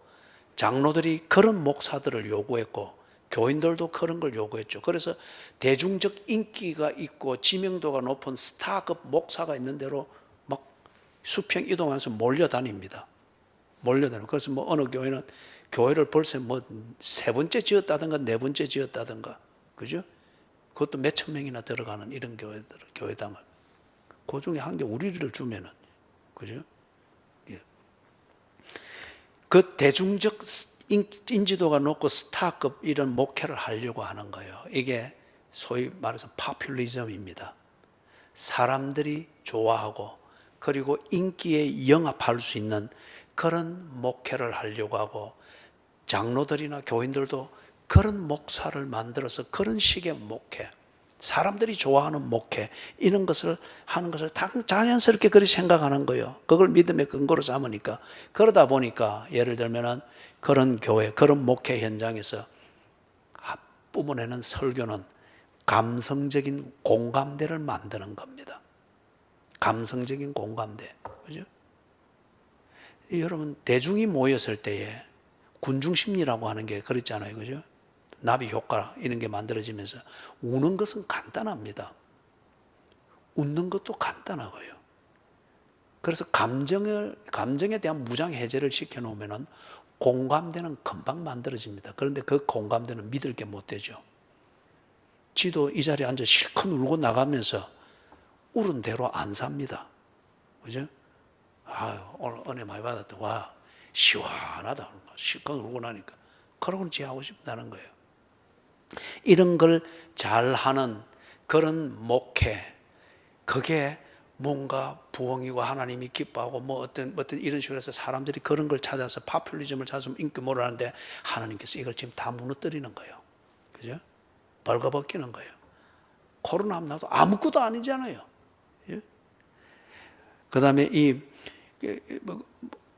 장로들이 그런 목사들을 요구했고, 교인들도 그런 걸 요구했죠. 그래서 대중적 인기가 있고 지명도가 높은 스타급 목사가 있는 대로 막 수평 이동하면서 몰려다닙니다. 그래서 어느 교회는 교회를 벌써 세 번째 지었다든가 네 번째 지었다든가, 그죠? 그것도 몇천 명이나 들어가는 이런 교회당을, 그 중에 한 개 우리를 주면은, 그죠? 예. 그 대중적 인지도가 높고 스타급 이런 목회를 하려고 하는 거예요. 이게 소위 말해서 파퓰리즘입니다. 사람들이 좋아하고 그리고 인기에 영합할 수 있는 그런 목회를 하려고 하고, 장로들이나 교인들도 그런 목사를 만들어서 그런 식의 목회, 사람들이 좋아하는 목회, 이런 것을 하는 것을 자연스럽게 그렇게 생각하는 거예요. 그걸 믿음의 근거로 삼으니까. 그러다 보니까 예를 들면은 그런 교회, 그런 목회 현장에서 뿜어내는 설교는 감성적인 공감대를 만드는 겁니다. 감성적인 공감대. 그죠? 여러분, 대중이 모였을 때에 군중심리라고 하는 게 그렇잖아요. 그죠? 나비 효과 이런 게 만들어지면서 우는 것은 간단합니다. 웃는 것도 간단하고요. 그래서 감정에 대한 무장 해제를 시켜놓으면 공감대는 금방 만들어집니다. 그런데 그 공감대는 믿을 게 못 되죠. 지도 이 자리에 앉아 실컷 울고 나가면서 울은 대로 안 삽니다. 그죠? 오늘 은혜 많이 받았다. 와, 시원하다. 실컷 울고 나니까. 그러고는 지 하고 싶다는 거예요. 이런 걸 잘하는 그런 목회, 그게 뭔가 부흥이고 하나님이 기뻐하고 어떤 이런 식으로 해서 사람들이 그런 걸 찾아서 파퓰리즘을 찾아서 인기 몰아하는데, 하나님께서 이걸 지금 다 무너뜨리는 거예요. 그죠? 벌거벗기는 거예요. 코로나 하면 나도 아무것도 아니잖아요. 예? 그 다음에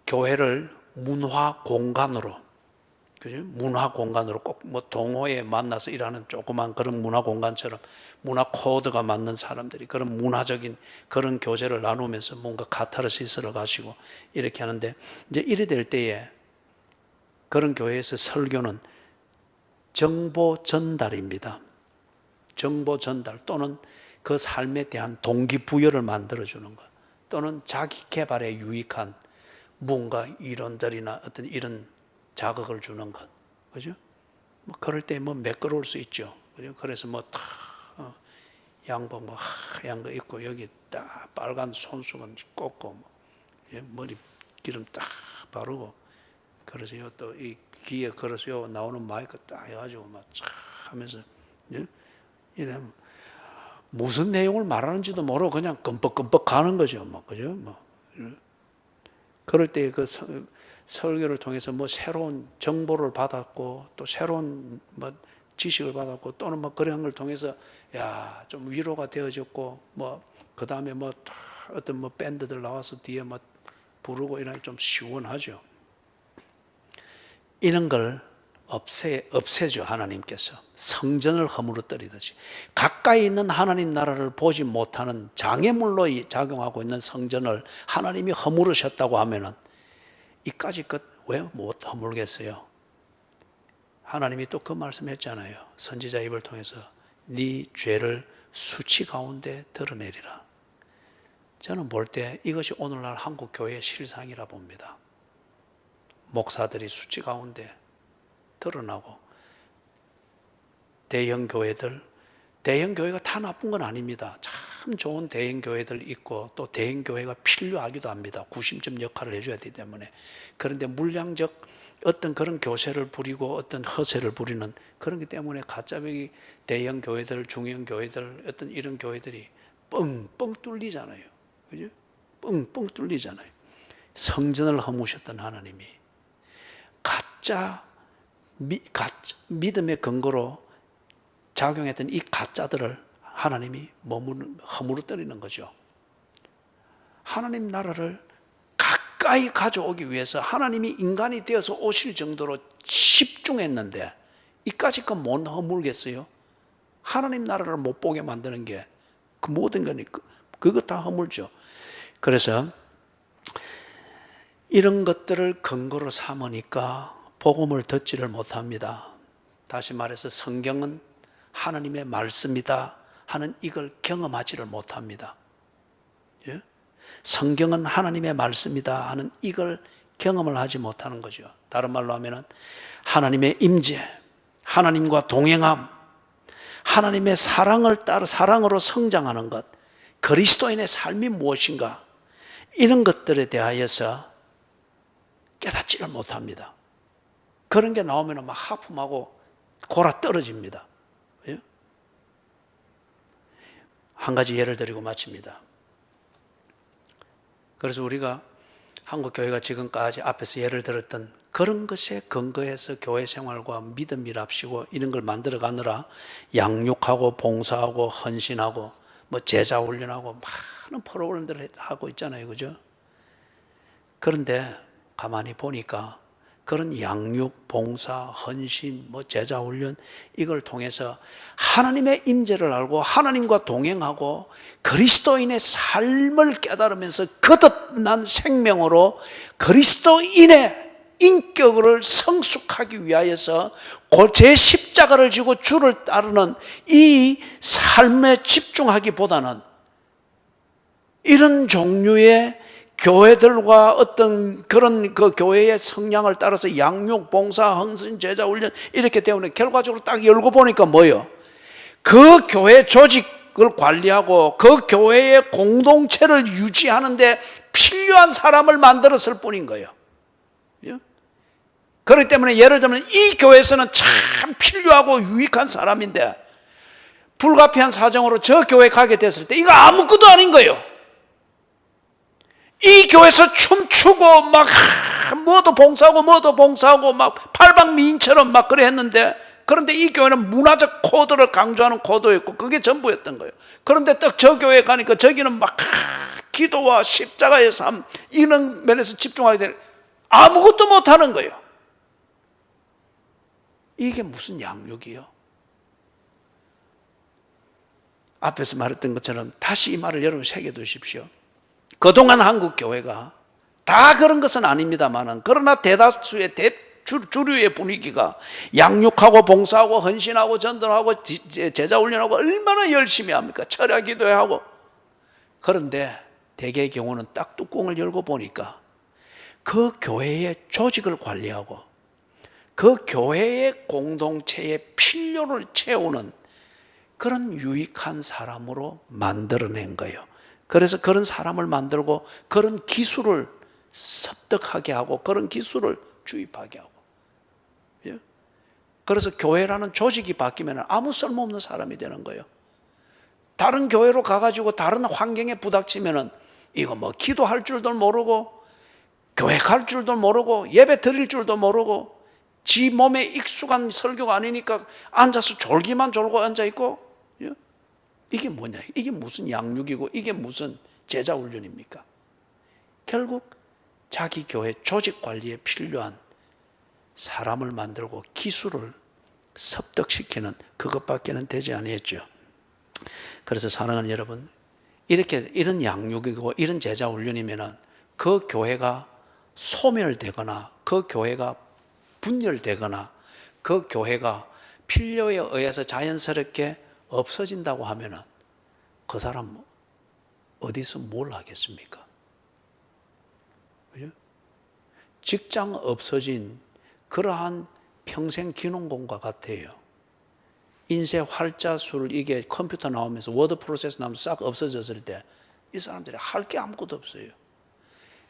교회를 문화 공간으로, 그죠? 문화 공간으로 꼭 동호회에 만나서 일하는 조그만 그런 문화 공간처럼 문화 코드가 맞는 사람들이 그런 문화적인 그런 교제를 나누면서 뭔가 카타르시스를 가시고 이렇게 하는데, 이제 이래 될 때에 그런 교회에서 설교는 정보 전달입니다. 정보 전달 또는 그 삶에 대한 동기부여를 만들어주는 것, 또는 자기 개발에 유익한 뭔가 이론들이나 어떤 이런 자극을 주는 것, 그죠? 그럴 때 매끄러울 수 있죠. 그죠? 그래서 양복 하얀 거 입고 여기 딱 빨간 손수건 꽂고 머리 기름 딱 바르고 그러세요. 또 이 귀에 걸으세요. 나오는 마이크 딱 해가지고 막 쫙 하면서, 예? 이래 무슨 내용을 말하는지도 모르고 그냥 끔뻑끔뻑 가는 거죠. 뭐, 그죠? 뭐. 그럴 때 그 설교를 통해서 뭐 새로운 정보를 받았고 또 새로운 뭐 지식을 받았고 또는 뭐 그런 걸 통해서 야, 좀 위로가 되어졌고 뭐 그 다음에 뭐 어떤 뭐 밴드들 나와서 뒤에 뭐 부르고 이런 좀 시원하죠. 이런 걸 없애죠. 하나님께서 성전을 허물어뜨리듯이 가까이 있는 하나님 나라를 보지 못하는 장애물로 작용하고 있는 성전을 하나님이 허물으셨다고 하면은 이까지 것 왜 못 허물겠어요? 하나님이 또 그 말씀했잖아요. 선지자 입을 통해서 네 죄를 수치 가운데 드러내리라. 저는 볼 때 이것이 오늘날 한국 교회의 실상이라 봅니다. 목사들이 수치 가운데 드러나고 대형 교회가 다 나쁜 건 아닙니다. 참 좋은 대형 교회들 있고 또 대형 교회가 필요하기도 합니다. 구심점 역할을 해줘야 되기 때문에. 그런데 물량적 어떤 그런 교세를 부리고 어떤 허세를 부리는 그런 것 때문에 가짜배기 대형 교회들, 중형 교회들, 어떤 이런 교회들이 뻥뻥 뚫리잖아요. 그죠? 뻥뻥 뚫리잖아요. 성전을 허무셨던 하나님이 가짜 믿음의 근거로 작용했던 이 가짜들을 하나님이 허물어뜨리는 거죠. 하나님 나라를 가까이 가져오기 위해서 하나님이 인간이 되어서 오실 정도로 집중했는데 이까짓 건 못 허물겠어요? 하나님 나라를 못 보게 만드는 게 그 모든 거니까 그거 다 허물죠. 그래서 이런 것들을 근거로 삼으니까 복음을 듣지를 못합니다. 다시 말해서 성경은 하나님의 말씀이다 하는 이걸 경험하지를 못합니다. 예? 성경은 하나님의 말씀이다 하는 이걸 경험을 하지 못하는 거죠. 다른 말로 하면은 하나님의 임재, 하나님과 동행함, 하나님의 사랑을 따라 사랑으로 성장하는 것, 그리스도인의 삶이 무엇인가 이런 것들에 대하여서 깨닫지를 못합니다. 그런 게 나오면 막 하품하고 골아 떨어집니다. 한 가지 예를 드리고 마칩니다. 그래서 우리가 한국 교회가 지금까지 앞에서 예를 들었던 그런 것에 근거해서 교회 생활과 믿음이랍시고 이런 걸 만들어 가느라 양육하고 봉사하고 헌신하고 뭐 제자 훈련하고 많은 프로그램들을 하고 있잖아요. 그죠? 그런데 가만히 보니까 그런 양육, 봉사, 헌신, 뭐 제자 훈련 이걸 통해서 하나님의 임재를 알고 하나님과 동행하고 그리스도인의 삶을 깨달으면서 거듭난 생명으로 그리스도인의 인격을 성숙하기 위하여서 제 십자가를 지고 주를 따르는 이 삶에 집중하기보다는 이런 종류의 교회들과 어떤 그런 그 교회의 성향을 따라서 양육, 봉사, 헌신, 제자 훈련 이렇게 때문에 결과적으로 딱 열고 보니까 뭐예요? 그 교회 조직을 관리하고 그 교회의 공동체를 유지하는데 필요한 사람을 만들었을 뿐인 거예요. 그렇기 때문에 예를 들면 이 교회에서는 참 필요하고 유익한 사람인데 불가피한 사정으로 저 교회 가게 됐을 때 이거 아무것도 아닌 거예요. 이 교회에서 춤추고 막 뭐도 봉사하고 막 팔방미인처럼 막 그래 했는데 그런데 이 교회는 문화적 코드를 강조하는 코드였고 그게 전부였던 거예요. 그런데 딱 저 교회에 가니까 저기는 막 기도와 십자가의 삶 이런 면에서 집중하게 되는 아무것도 못하는 거예요. 이게 무슨 양육이요? 앞에서 말했던 것처럼 다시 이 말을 여러분 새겨두십시오. 그동안 한국 교회가 다 그런 것은 아닙니다만은 그러나 대다수의 주류의 분위기가 양육하고 봉사하고 헌신하고 전도하고 제자 훈련하고 얼마나 열심히 합니까? 철야 기도하고. 그런데 대개의 경우는 딱 뚜껑을 열고 보니까 그 교회의 조직을 관리하고 그 교회의 공동체의 필요를 채우는 그런 유익한 사람으로 만들어낸 거예요. 그래서 그런 사람을 만들고 그런 기술을 습득하게 하고 그런 기술을 주입하게 하고. 예? 그래서 교회라는 조직이 바뀌면 아무 쓸모없는 사람이 되는 거예요. 다른 교회로 가가지고 다른 환경에 부닥치면은 이거 뭐 기도할 줄도 모르고 교회 갈 줄도 모르고 예배 드릴 줄도 모르고 지 몸에 익숙한 설교가 아니니까 앉아서 졸기만 졸고 앉아있고. 예? 이게 뭐냐, 이게 무슨 양육이고 이게 무슨 제자 훈련입니까? 결국 자기 교회 조직 관리에 필요한 사람을 만들고 기술을 습득시키는 그것밖에는 되지 아니했죠. 그래서 사랑하는 여러분, 이런 양육이고 이런 제자 훈련이면은 그 교회가 소멸되거나 그 교회가 분열되거나 그 교회가 필요에 의해서 자연스럽게 없어진다고 하면은 그 사람 어디서 뭘 하겠습니까? 그죠? 직장 없어진 그러한 평생 기농공과 같아요. 인쇄 활자술 이게 컴퓨터 나오면서 워드 프로세스 나오면서 싹 없어졌을 때 이 사람들이 할 게 아무것도 없어요.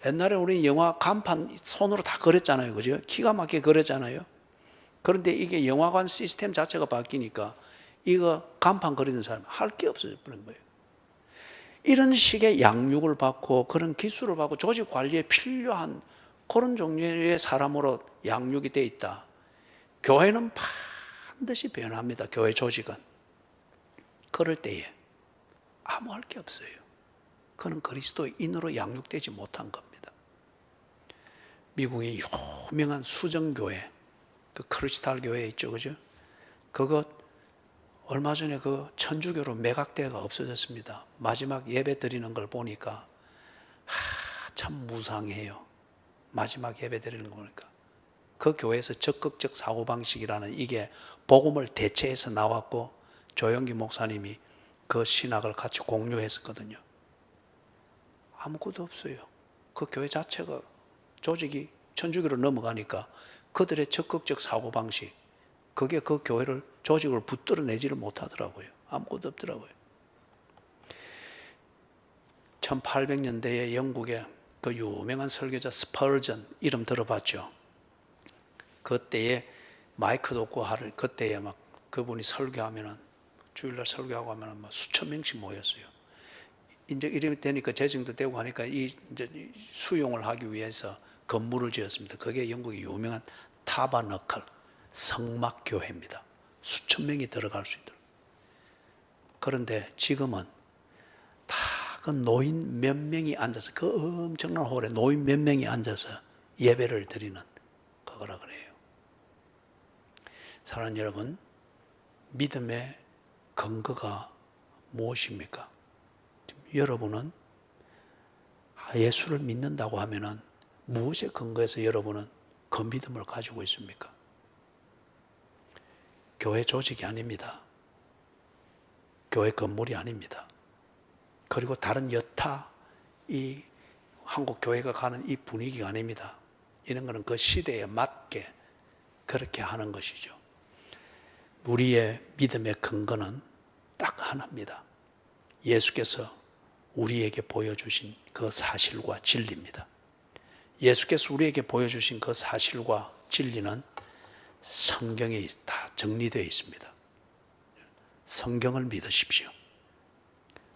옛날에 우리 영화 간판 손으로 다 그렸잖아요. 그죠? 기가 막히게 그렸잖아요. 그런데 이게 영화관 시스템 자체가 바뀌니까 이거 간판 그리는 사람이 할 게 없어져 버린 거예요. 이런 식의 양육을 받고 그런 기술을 받고 조직 관리에 필요한 그런 종류의 사람으로 양육이 돼 있다. 교회는 반드시 변합니다. 교회 조직은. 그럴 때에 아무 할 게 없어요. 그는 그리스도인으로 양육되지 못한 겁니다. 미국의 유명한 수정교회, 그 크리스탈 교회 있죠, 그죠? 그거 얼마 전에 그 천주교로 매각대가 없어졌습니다. 마지막 예배 드리는 걸 보니까 참 무상해요. 마지막 예배 드리는 거 보니까 그 교회에서 적극적 사고방식이라는 이게 복음을 대체해서 나왔고 조영기 목사님이 그 신학을 같이 공유했었거든요. 아무것도 없어요. 그 교회 자체가 조직이 천주교로 넘어가니까 그들의 적극적 사고방식, 그게 그 교회를 조직을 붙들어내지를 못하더라고요. 아무것도 없더라고요. 1800년대에 영국의 그 유명한 설교자 스펄전 이름 들어봤죠? 그때에 마이크도 없고 그때에 막 그분이 설교하면은 주일날 설교하고 하면은 막 수천 명씩 모였어요. 이제 이름이 되니까 재정도 되고 하니까 이제 수용을 하기 위해서 건물을 지었습니다. 그게 영국의 유명한 타바너클 성막교회입니다. 수천 명이 들어갈 수 있도록. 그런데 지금은 다 그 노인 몇 명이 앉아서 그 엄청난 홀에 노인 몇 명이 앉아서 예배를 드리는 그거라 그래요. 사랑하는 여러분, 믿음의 근거가 무엇입니까? 여러분은 예수를 믿는다고 하면은 무엇에 근거해서 여러분은 그 믿음을 가지고 있습니까? 교회 조직이 아닙니다. 교회 건물이 아닙니다. 그리고 다른 여타 이 한국 교회가 가는 이 분위기가 아닙니다. 이런 거는 그 시대에 맞게 그렇게 하는 것이죠. 우리의 믿음의 근거는 딱 하나입니다. 예수께서 우리에게 보여주신 그 사실과 진리입니다. 예수께서 우리에게 보여주신 그 사실과 진리는 성경에 다 정리되어 있습니다. 성경을 믿으십시오.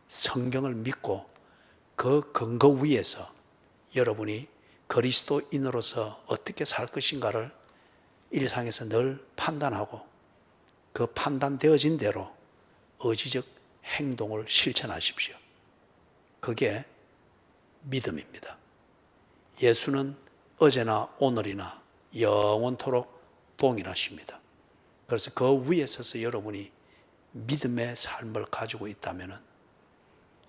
성경을 믿고 그 근거 위에서 여러분이 그리스도인으로서 어떻게 살 것인가를 일상에서 늘 판단하고 그 판단되어진 대로 의지적 행동을 실천하십시오. 그게 믿음입니다. 예수는 어제나 오늘이나 영원토록 동일하십니다. 그래서 그 위에 서서 여러분이 믿음의 삶을 가지고 있다면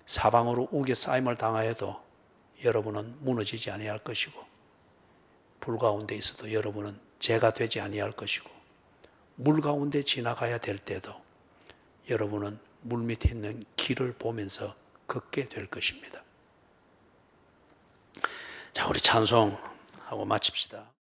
사방으로 우겨싸임을 당하여도 여러분은 무너지지 아니할 것이고 불 가운데 있어도 여러분은 재가 되지 아니할 것이고 물 가운데 지나가야 될 때도 여러분은 물 밑에 있는 길을 보면서 걷게 될 것입니다. 자, 우리 찬송하고 마칩시다.